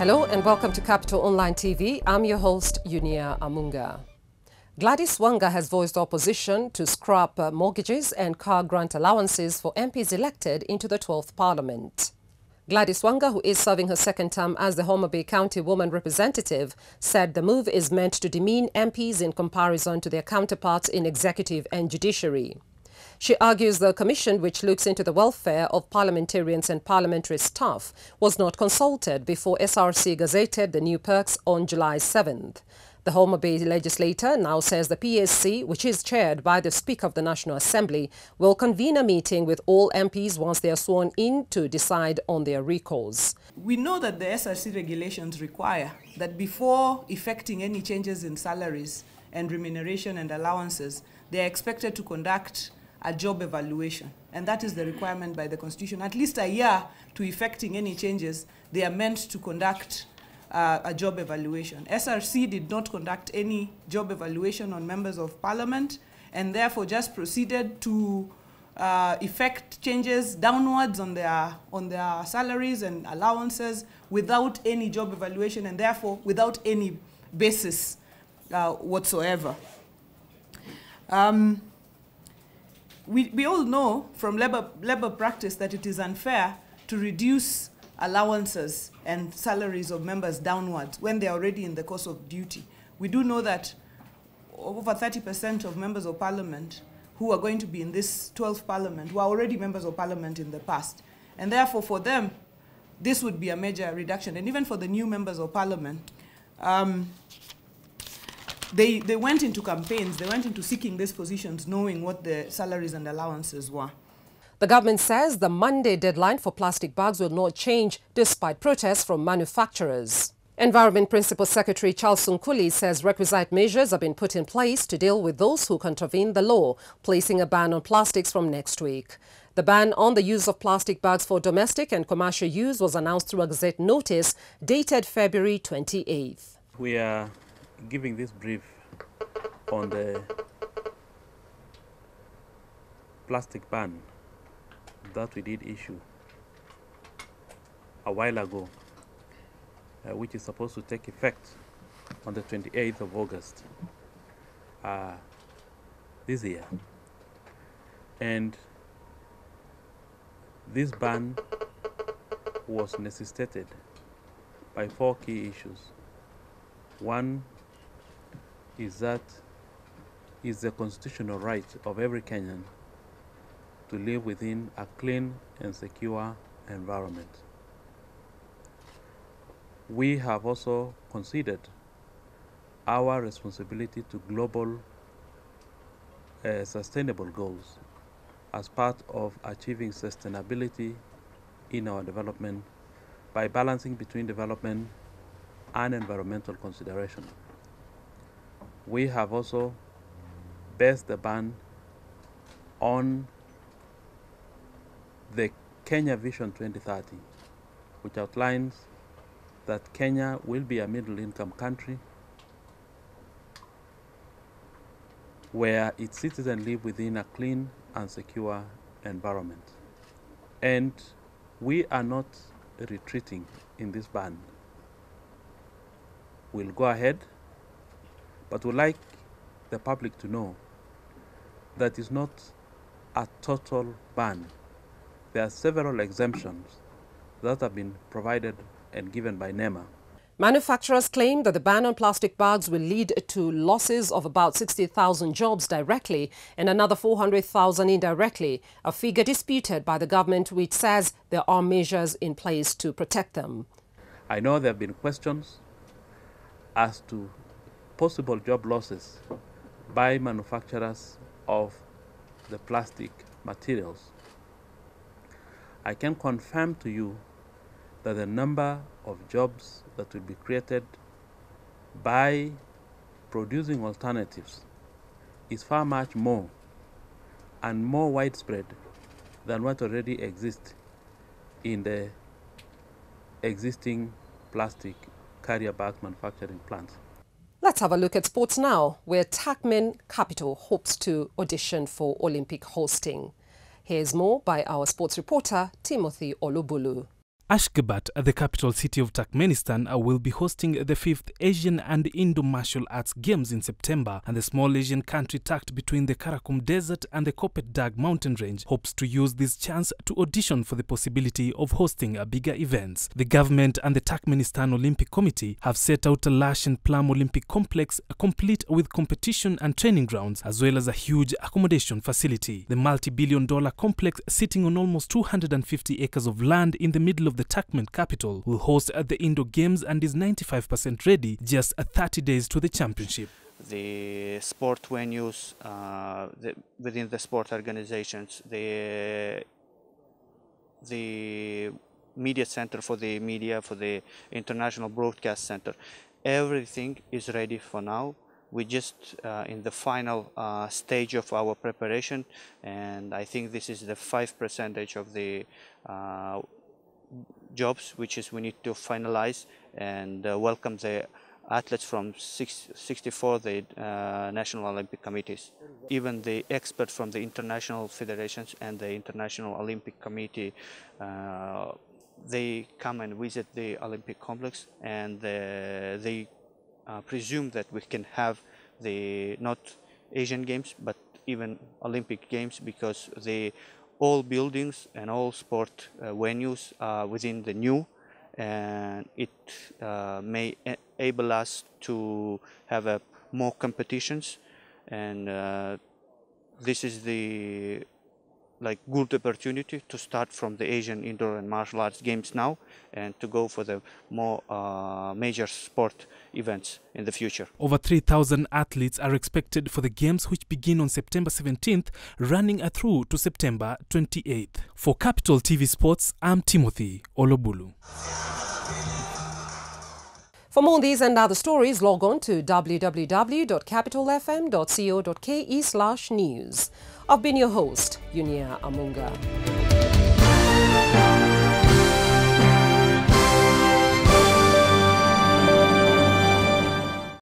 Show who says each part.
Speaker 1: Hello and welcome to Capital Online TV. I'm your host, Unia Amunga. Gladys Wanga has voiced opposition to scrap mortgages and car grant allowances for MPs elected into the 12th Parliament. Gladys Wanga, who is serving her second term as the Homa Bay County Woman Representative, said the move is meant to demean MPs in comparison to their counterparts in executive and judiciary. She argues the commission, which looks into the welfare of parliamentarians and parliamentary staff, was not consulted before SRC gazetted the new perks on July 7th. The Homa Bay legislator now says the PSC, which is chaired by the Speaker of the National Assembly, will convene a meeting with all MPs once they are sworn in to decide on their recalls.
Speaker 2: We know that the SRC regulations require that before effecting any changes in salaries and remuneration and allowances, they are expected to conduct a job evaluation, and that is the requirement by the Constitution. At least a year to effecting any changes, they are meant to conduct a job evaluation. SRC did not conduct any job evaluation on members of Parliament, and therefore just proceeded to effect changes downwards on their salaries and allowances without any job evaluation, and therefore without any basis whatsoever. We all know from labor practice that it is unfair to reduce allowances and salaries of members downwards when they are already in the course of duty. We do know that over 30% of members of Parliament who are going to be in this 12th Parliament were already members of Parliament in the past. And therefore for them, this would be a major reduction. And even for the new members of Parliament, they went into campaigns, they went into seeking these positions knowing what the salaries and allowances were.
Speaker 1: The government says the Monday deadline for plastic bags will not change despite protests from manufacturers. Environment Principal Secretary Charles Sunkuli says requisite measures have been put in place to deal with those who contravene the law, placing a ban on plastics from next week. The ban on the use of plastic bags for domestic and commercial use was announced through a Gazette notice dated February 28th.
Speaker 3: We are giving this brief on the plastic ban that we did issue a while ago, which is supposed to take effect on the 28th of August this year. And this ban was necessitated by four key issues. One is that it's the constitutional right of every Kenyan to live within a clean and secure environment. We have also considered our responsibility to global sustainable goals as part of achieving sustainability in our development by balancing between development and environmental consideration. We have also based the ban on the Kenya Vision 2030, which outlines that Kenya will be a middle-income country where its citizens live within a clean and secure environment. And we are not retreating in this ban. We'll go ahead, but we'd like the public to know that it's not a total ban. There are several exemptions that have been provided and given by NEMA.
Speaker 1: Manufacturers claim that the ban on plastic bags will lead to losses of about 60,000 jobs directly and another 400,000 indirectly, a figure disputed by the government, which says there are measures in place to protect them.
Speaker 3: I know there have been questions as to possible job losses by manufacturers of the plastic materials. I can confirm to you that the number of jobs that will be created by producing alternatives is far much more and more widespread than what already exists in the existing plastic carrier bag manufacturing plants.
Speaker 1: Let's have a look at sports now, where Turkmen capital hopes to audition for Olympic hosting. Here's more by our sports reporter, Timothy Olubulu.
Speaker 4: Ashgabat, the capital city of Turkmenistan, will be hosting the 5th Asian and Indo Martial Arts Games in September, and the small Asian country tucked between the Karakum Desert and the Kopet Dag mountain range hopes to use this chance to audition for the possibility of hosting bigger events. The government and the Turkmenistan Olympic Committee have set out a lush and plum Olympic complex complete with competition and training grounds, as well as a huge accommodation facility. The multi-billion-dollar complex, sitting on almost 250 acres of land in the middle of the Turkmen capital, will host the Indo Games and is 95% ready just 30 days to the championship.
Speaker 5: The sport venues within the sport organizations, the media center for the media, for the international broadcast center, everything is ready for now. We're just in the final stage of our preparation, and I think this is the 5% of the jobs which is we need to finalize and welcome the athletes from 64 the National Olympic Committees. Even the experts from the international federations and the International Olympic Committee, they come and visit the Olympic complex, and they presume that we can have the not Asian Games but even Olympic Games, because all buildings and all sport venues are within the new, and it may enable us to have more competitions, and this is the good opportunity to start from the Asian Indoor and Martial Arts Games now and to go for the more major sport events in the future.
Speaker 4: Over 3,000 athletes are expected for the Games, which begin on September 17th, running through to September 28th. For Capital TV Sports, I'm Timothy Olobulu.
Speaker 1: For more on these and other stories, log on to www.capitalfm.co.ke/news. I've been your host, Yunia Amunga.